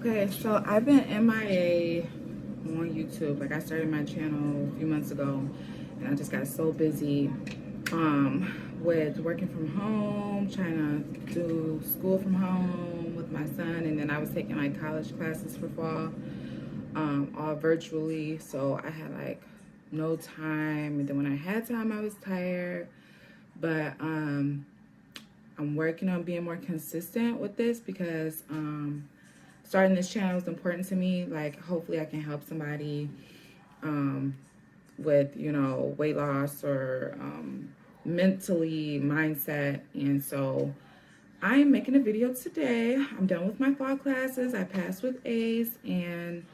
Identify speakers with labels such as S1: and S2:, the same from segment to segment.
S1: Okay, so I've been MIA on YouTube. Like I started my channel a few months ago and I just got so busy with working from home, trying to do school from home with my son, and then I was taking like college classes for fall, all virtually. So I had like no time, and then when I had time I was tired. But I'm working on being more consistent with this because starting this channel is important to me. Like, hopefully I can help somebody with, weight loss or mentally mindset. And so I am making a video today. I'm done with my fall classes. I passed with A's, and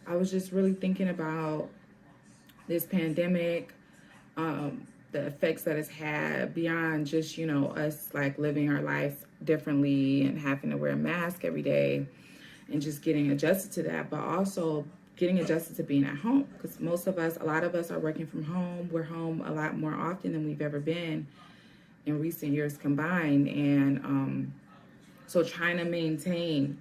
S1: I was just really thinking about this pandemic, the effects that it's had beyond just, us like living our lives differently and having to wear a mask every day and just getting adjusted to that, but also getting adjusted to being at home, because a lot of us are working from home. We're home a lot more often than we've ever been in recent years combined. And so trying to maintain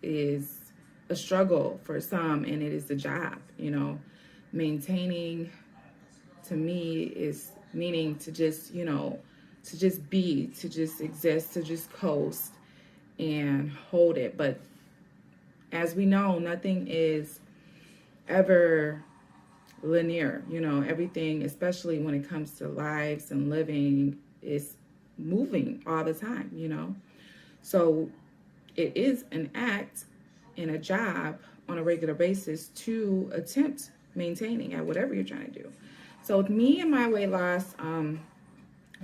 S1: is a struggle for some, and it is a job. Maintaining to me is meaning to just, to just be, to just exist, to just coast and hold it. But as we know, nothing is ever linear. Everything, especially when it comes to lives and living, is moving all the time. So it is an act and a job on a regular basis to attempt maintaining at whatever you're trying to do. So with me and my weight loss,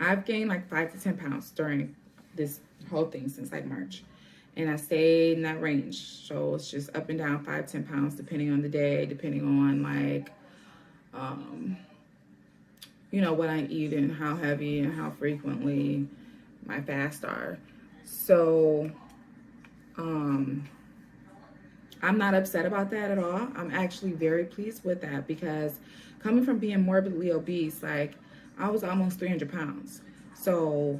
S1: I've gained like 5 to 10 pounds during this whole thing since like March. And I stayed in that range. So it's just up and down 5, 10 pounds, depending on the day, depending on like, what I eat and how heavy and how frequently my fasts are. So, I'm not upset about that at all. I'm actually very pleased with that, because coming from being morbidly obese, like I was almost 300 pounds. So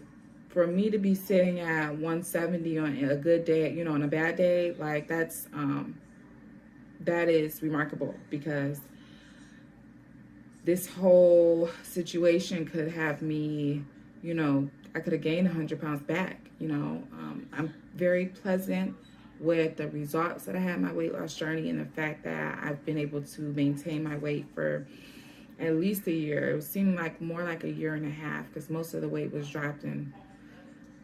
S1: for me to be sitting at 170 on a good day, on a bad day, like that is remarkable, because this whole situation could have me, I could have gained 100 pounds back. I'm very pleasant with the results that I had in my weight loss journey, and the fact that I've been able to maintain my weight for at least a year. It seemed like more like a year and a half, because most of the weight was dropped in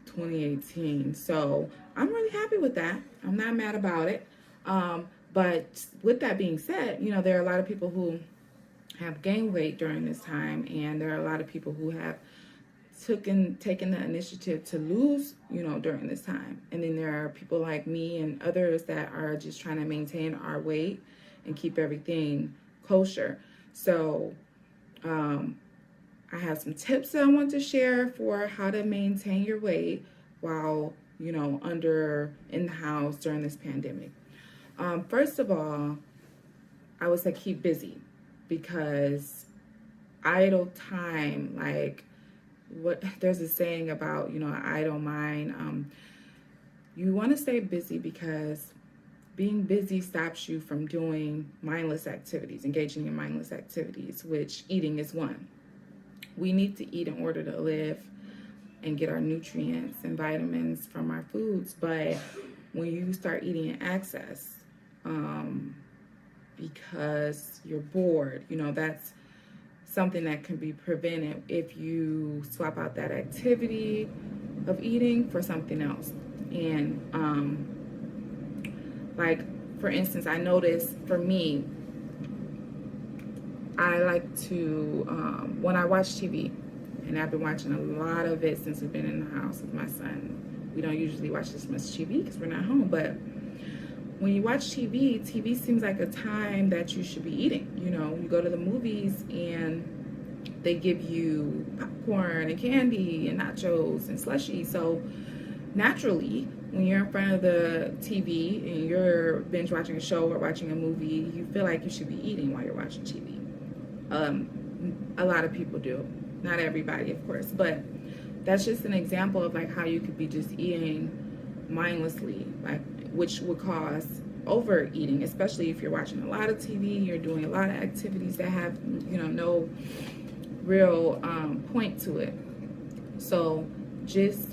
S1: 2018. So I'm really happy with that. I'm not mad about it. But with that being said, there are a lot of people who have gained weight during this time, and there are a lot of people who have taken the initiative to lose, during this time. And then there are people like me and others that are just trying to maintain our weight and keep everything kosher. So I have some tips that I want to share for how to maintain your weight while, in the house during this pandemic. First of all, I would say keep busy, because idle time, like there's a saying about, an idle mind. You want to stay busy, because being busy stops you from doing mindless activities, engaging in mindless activities, which eating is one. We need to eat in order to live and get our nutrients and vitamins from our foods. But when you start eating in excess, because you're bored, that's something that can be prevented if you swap out that activity of eating for something else. And like, for instance, I noticed for me, I like to, when I watch TV, and I've been watching a lot of it since we've been in the house with my son. We don't usually watch this much TV because we're not home, but when you watch TV seems like a time that you should be eating. You go to the movies and they give you popcorn and candy and nachos and slushy. So naturally, when you're in front of the TV and you're binge watching a show or watching a movie, you feel like you should be eating while you're watching TV. A lot of people do. Not everybody, of course, but that's just an example of like how you could be just eating mindlessly, like which would cause overeating, especially if you're watching a lot of TV, you're doing a lot of activities that have, no real point to it. So just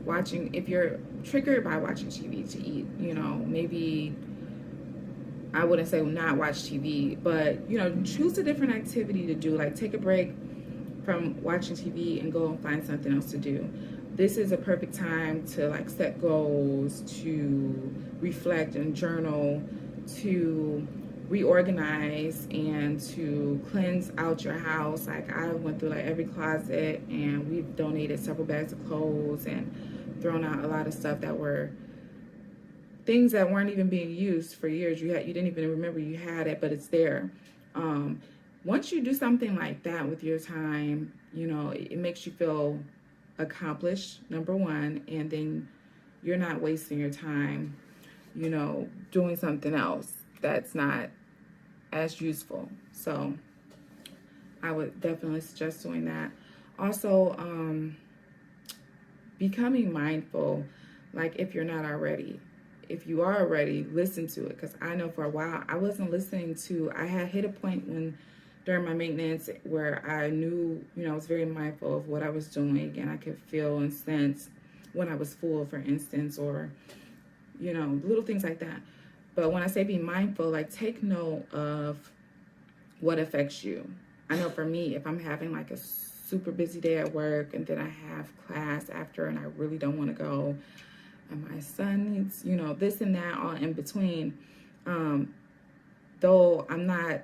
S1: watching, if you're triggered by watching TV to eat, maybe I wouldn't say not watch TV, but choose a different activity to do. Like take a break from watching TV and go and find something else to do. This is a perfect time to like set goals, to reflect and journal, to reorganize and to cleanse out your house. Like I went through like every closet, and we've donated several bags of clothes and thrown out a lot of stuff that were things that weren't even being used for years. You didn't even remember you had it, but it's there. Once you do something like that with your time, it makes you feel accomplished, number one, and then you're not wasting your time, doing something else that's not as useful. So I would definitely suggest doing that. Also, becoming mindful, like if you're not already. If you are already, listen to it. Because I know for a while I wasn't listening to, I had hit a point during my maintenance where I knew, I was very mindful of what I was doing, and I could feel and sense when I was full, for instance, or, little things like that. But when I say be mindful, like take note of what affects you. I know for me, if I'm having like a super busy day at work and then I have class after and I really don't want to go, and my son needs, this and that, all in between, though I'm not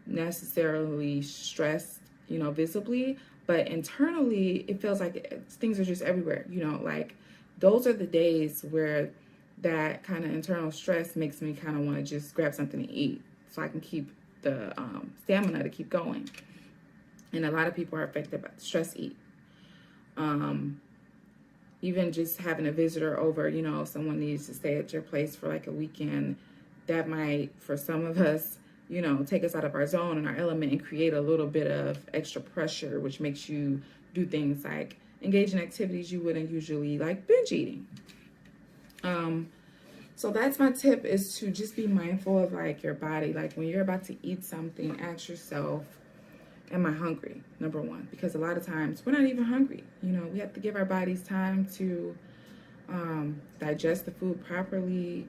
S1: necessarily stressed, visibly, but internally it feels like things are just everywhere, like those are the days where that kind of internal stress makes me kind of want to just grab something to eat so I can keep the stamina to keep going. And a lot of people are affected by stress eat. Even just having a visitor over, someone needs to stay at your place for like a weekend, that might, for some of us, take us out of our zone and our element and create a little bit of extra pressure, which makes you do things like engage in activities you wouldn't usually, like binge eating. So that's my tip, is to just be mindful of like your body. Like when you're about to eat something, ask yourself, am I hungry? Number one, because a lot of times we're not even hungry. We have to give our bodies time to digest the food properly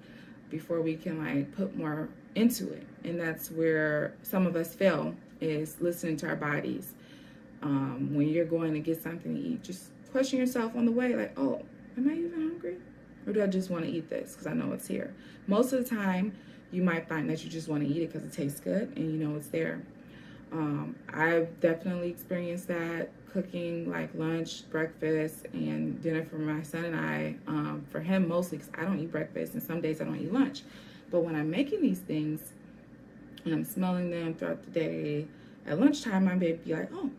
S1: before we can like put more into it. And that's where some of us fail, is listening to our bodies. When you're going to get something to eat, just question yourself on the way, like, oh, am I even hungry? Or do I just want to eat this because I know it's here? Most of the time, you might find that you just want to eat it because it tastes good and it's there. I've definitely experienced that, cooking like lunch, breakfast, and dinner for my son and I. For him mostly, because I don't eat breakfast, and some days I don't eat lunch. But when I'm making these things and I'm smelling them throughout the day, at lunchtime I may be like, oh,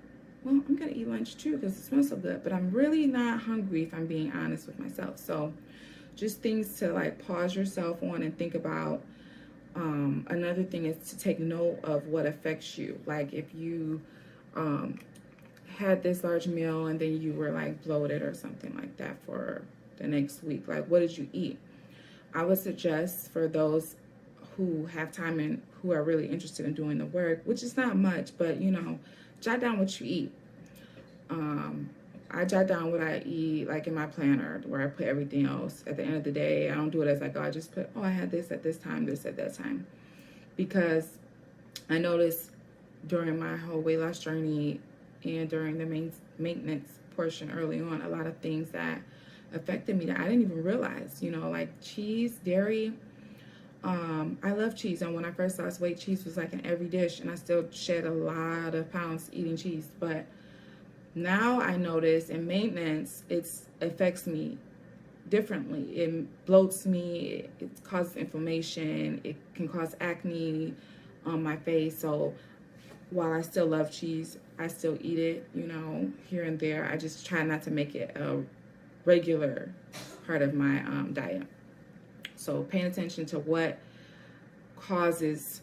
S1: well, I'm gonna eat lunch too because it smells so good. But I'm really not hungry, if I'm being honest with myself. So just things to like pause yourself on and think about. Another thing is to take note of what affects you. Like if you had this large meal and then you were like bloated or something like that for the next week, like what did you eat? I would suggest, for those who have time and who are really interested in doing the work, which is not much, but jot down what you eat. I jot down what I eat, like in my planner, where I put everything else. At the end of the day, I don't do it as I go. I just put, I had this at this time, this at that time. Because I noticed during my whole weight loss journey and during the maintenance portion early on, a lot of things that affected me that I didn't even realize, like cheese, dairy. I love cheese, and when I first lost weight, cheese was like in every dish, and I still shed a lot of pounds eating cheese. But now I notice in maintenance, it affects me differently. It bloats me, it causes inflammation, it can cause acne on my face. So while I still love cheese, I still eat it, here and there. I just try not to make it a regular part of my diet. So paying attention to what causes,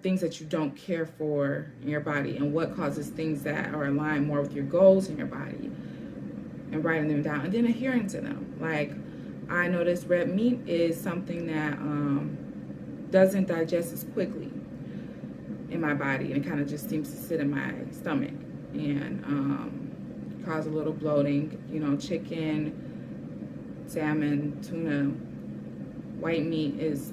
S1: things that you don't care for in your body, and what causes things that are aligned more with your goals in your body, and writing them down and then adhering to them. Like I noticed red meat is something that doesn't digest as quickly in my body, and it kind of just seems to sit in my stomach and cause a little bloating. You know, chicken, salmon, tuna, white meat is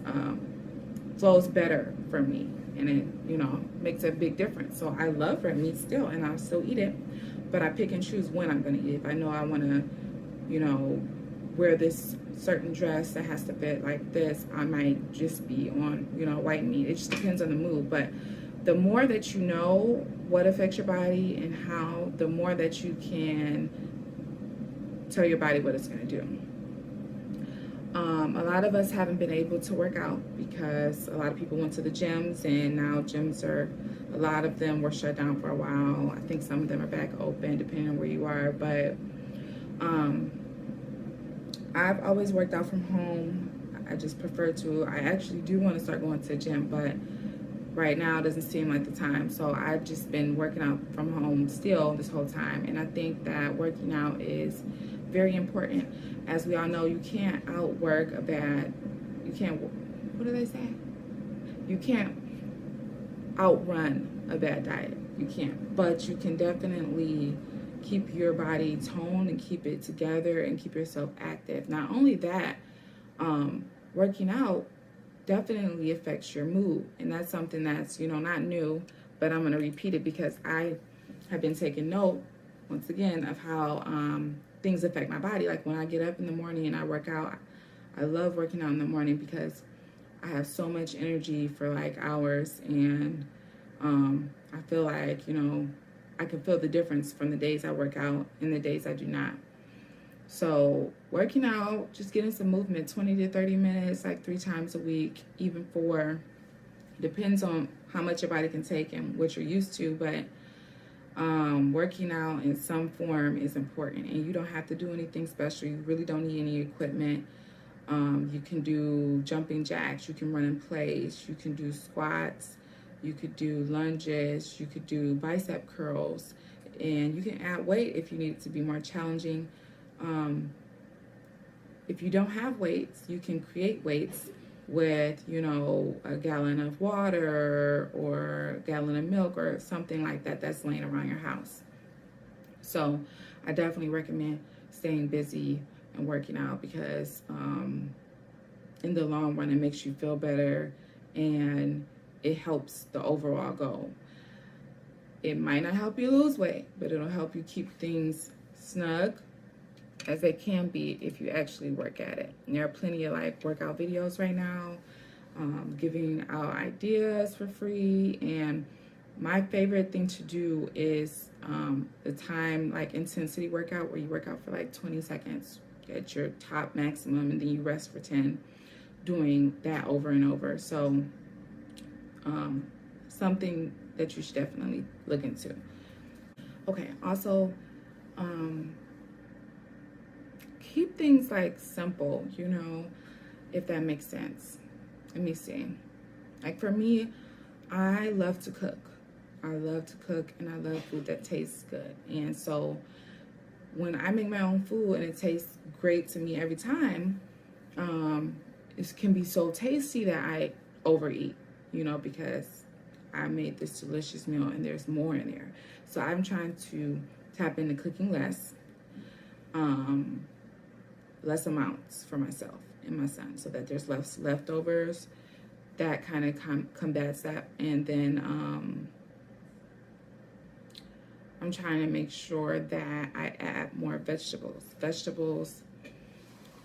S1: flows better for me, and it, you know, makes a big difference. So I love red meat still, and I'll still eat it, but I pick and choose when I'm going to eat it. If I know I want to, you know, wear this certain dress that has to fit like this, I might just be on, you know, white meat. It just depends on the mood. But the more that you know what affects your body and how, the more that you can tell your body what it's going to do. A lot of us haven't been able to work out because a lot of people went to the gyms, and now gyms are, a lot of them were shut down for a while. I think some of them are back open depending on where you are, but I've always worked out from home. I just prefer to. I actually do want to start going to the gym, but right now it doesn't seem like the time. So I've just been working out from home still this whole time, and I think that working out is very important. As we all know, you can't outwork a bad, you can't, what do they say? You can't outrun a bad diet. You can't, but you can definitely keep your body toned and keep it together and keep yourself active. Not only that, working out definitely affects your mood, and that's something that's, you know, not new, but I'm going to repeat it because I have been taking note once again of how things affect my body. Like when I get up in the morning and I work out, I love working out in the morning because I have so much energy for like hours, and I feel like, you know, I can feel the difference from the days I work out and the days I do not. So working out, just getting some movement, 20 to 30 minutes, like 3 times a week, even 4, depends on how much your body can take and what you're used to, but working out in some form is important, and you don't have to do anything special. You really don't need any equipment. You can do jumping jacks, you can run in place, you can do squats, you could do lunges, you could do bicep curls, and you can add weight if you need it to be more challenging. If you don't have weights, you can create weights with, you know, a gallon of water or a gallon of milk or something like that that's laying around your house. So I definitely recommend staying busy and working out because in the long run, it makes you feel better and it helps the overall goal. It might not help you lose weight, but it'll help you keep things snug as they can be if you actually work at it. And there are plenty of like workout videos right now, giving out ideas for free. And my favorite thing to do is the time like intensity workout where you work out for like 20 seconds at your top maximum and then you rest for 10, doing that over and over. So something that you should definitely look into. Okay, also keep things like simple, you know, if that makes sense. Let me see. Like for me, I love to cook. I love to cook and I love food that tastes good. And so when I make my own food and it tastes great to me every time, it can be so tasty that I overeat, you know, because I made this delicious meal and there's more in there. So I'm trying to tap into cooking less amounts for myself and my son so that there's less leftovers. That kind of combats that. And then I'm trying to make sure that I add more vegetables,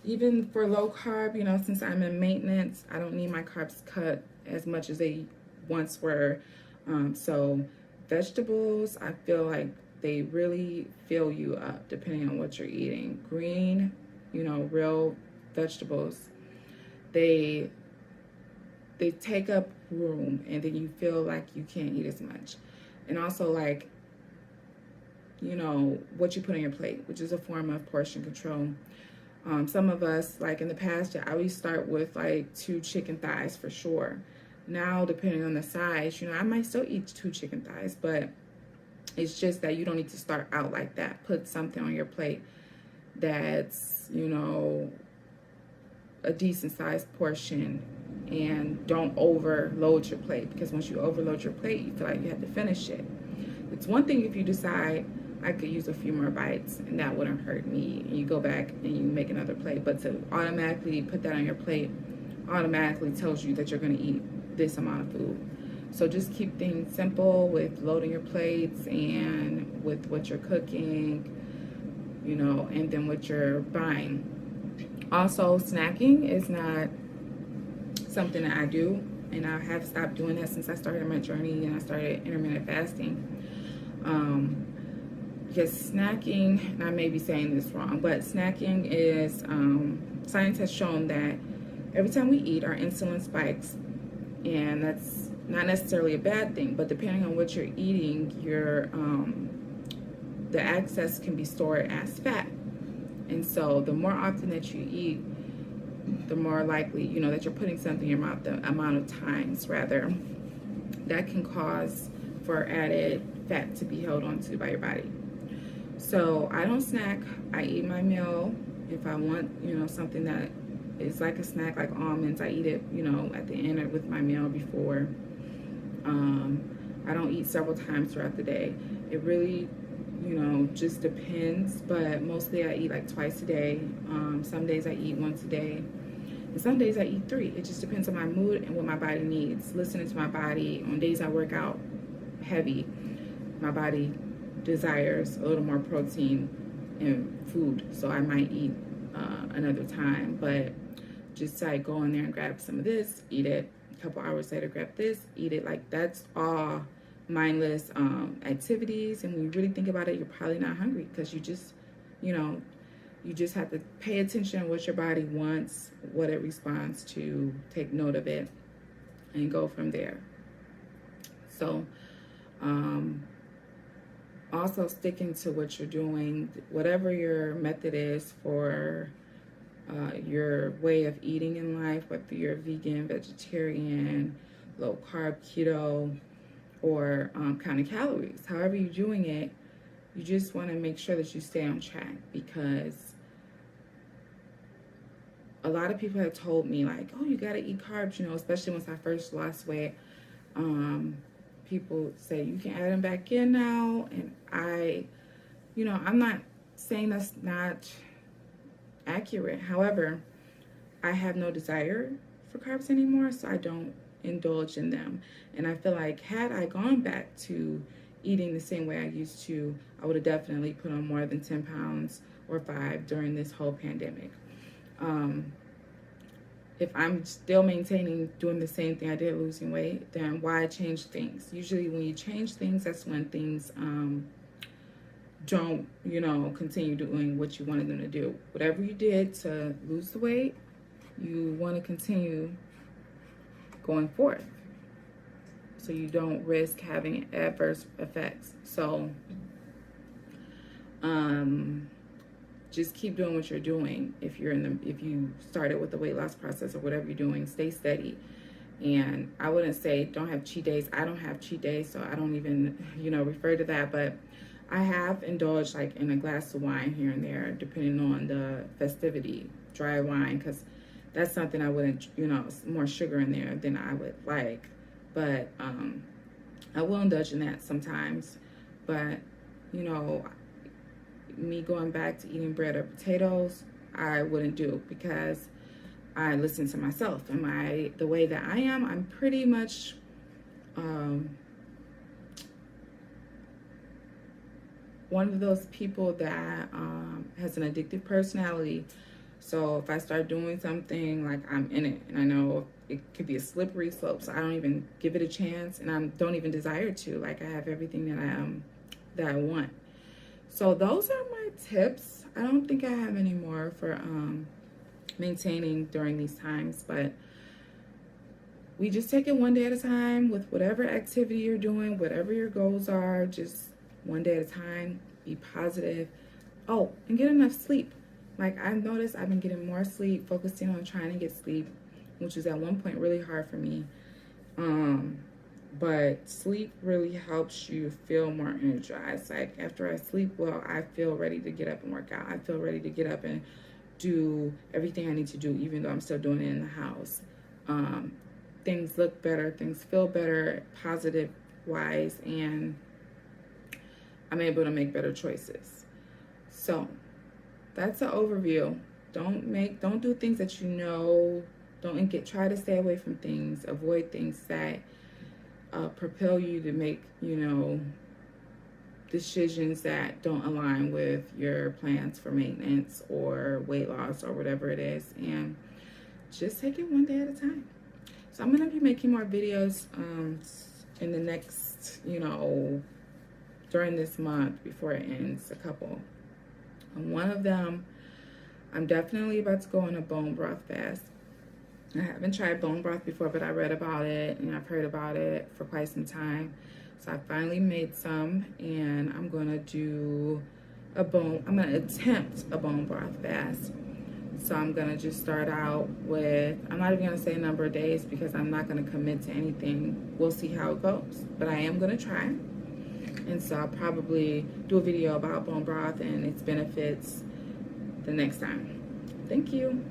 S1: even for low carb, you know, since I'm in maintenance, I don't need my carbs cut as much as they once were. So vegetables, I feel like they really fill you up depending on what you're eating. Green, you know, real vegetables, they take up room and then you feel like you can't eat as much. And also like, you know, what you put on your plate, which is a form of portion control. Some of us, like in the past, I always start with like 2 chicken thighs for sure. Now, depending on the size, you know, I might still eat 2 chicken thighs, but it's just that you don't need to start out like that. Put something on your plate that's, you know, a decent sized portion, and don't overload your plate, because once you overload your plate, you feel like you have to finish it. It's one thing if you decide I could use a few more bites and that wouldn't hurt me, and you go back and you make another plate, but to automatically put that on your plate automatically tells you that you're going to eat this amount of food. So just keep things simple with loading your plates and with what you're cooking, you know, and then what you're buying. Also, snacking is not something that I do, and I have stopped doing that since I started my journey and I started intermittent fasting. Because snacking, and I may be saying this wrong, but snacking is, science has shown that every time we eat, our insulin spikes, and that's not necessarily a bad thing, but depending on what you're eating, the excess can be stored as fat. And so the more often that you eat, the more likely, you know, that you're putting something in your mouth, the amount of times rather, that can cause for added fat to be held onto by your body. So I don't snack. I eat my meal. If I want, you know, something that is like a snack, like almonds, I eat it, you know, at the end or with my meal before. I don't eat several times throughout the day. It really, you know, just depends, but mostly I eat like twice a day. Some days I eat once a day, and some days I eat 3. It just depends on my mood and what my body needs. Listening to my body. On days I work out heavy, my body desires a little more protein and food, so I might eat another time. But just like go in there and grab some of this, eat it. A couple hours later, grab this, eat it. Like, that's all mindless activities. And when you really think about it, you're probably not hungry, because you just, you know, you just have to pay attention to what your body wants, what it responds to, take note of it, and go from there. So also sticking to what you're doing, whatever your method is for your way of eating in life, whether you're vegan, vegetarian, low carb, keto, or counting calories. However you're doing it, you just want to make sure that you stay on track, because a lot of people have told me, like, oh, you got to eat carbs, you know, especially once I first lost weight. People say you can add them back in now, and I'm not saying that's not accurate. However, I have no desire for carbs anymore, so I don't indulge in them. And I feel like had I gone back to eating the same way I used to, I would have definitely put on more than 10 pounds or 5 during this whole pandemic. If I'm still maintaining doing the same thing I did, losing weight, then why change things? Usually when you change things, that's when things don't, continue doing what you wanted them to do. Whatever you did to lose the weight, you want to continue going forth, so you don't risk having adverse effects. So just keep doing what you're doing. If you started with the weight loss process or whatever you're doing, stay steady. And I wouldn't say don't have cheat days. I don't have cheat days, so I don't even, refer to that. But I have indulged like in a glass of wine here and there, depending on the festivity, dry wine, because that's something I wouldn't, more sugar in there than I would like. But I will indulge in that sometimes. But, me going back to eating bread or potatoes, I wouldn't do, because I listen to myself. And the way that I am, I'm pretty much one of those people that has an addictive personality. So if I start doing something, like, I'm in it, and I know it could be a slippery slope, so I don't even give it a chance, and I don't even desire to. Like, I have everything that I want. So those are my tips. I don't think I have any more for maintaining during these times, but we just take it one day at a time with whatever activity you're doing, whatever your goals are, just one day at a time. Be positive. Oh, and get enough sleep. Like, I've noticed I've been getting more sleep, focusing on trying to get sleep, which was at one point really hard for me. But sleep really helps you feel more energized. Like, after I sleep well, I feel ready to get up and work out. I feel ready to get up and do everything I need to do, even though I'm still doing it in the house. Things look better, things feel better, positive wise, and I'm able to make better choices. So that's an overview. Don't do things that you know. Try to stay away from things. Avoid things that propel you to make, decisions that don't align with your plans for maintenance or weight loss or whatever it is, and just take it one day at a time. So I'm gonna be making more videos in the next, during this month before it ends, a couple. And one of them, I'm definitely about to go on a bone broth fast. I haven't tried bone broth before, but I read about it and I've heard about it for quite some time. So I finally made some, and I'm gonna attempt a bone broth fast. So I'm gonna just start out with, I'm not even gonna say a number of days because I'm not gonna commit to anything. We'll see how it goes, but I am gonna try. And so I'll probably do a video about bone broth and its benefits the next time. Thank you.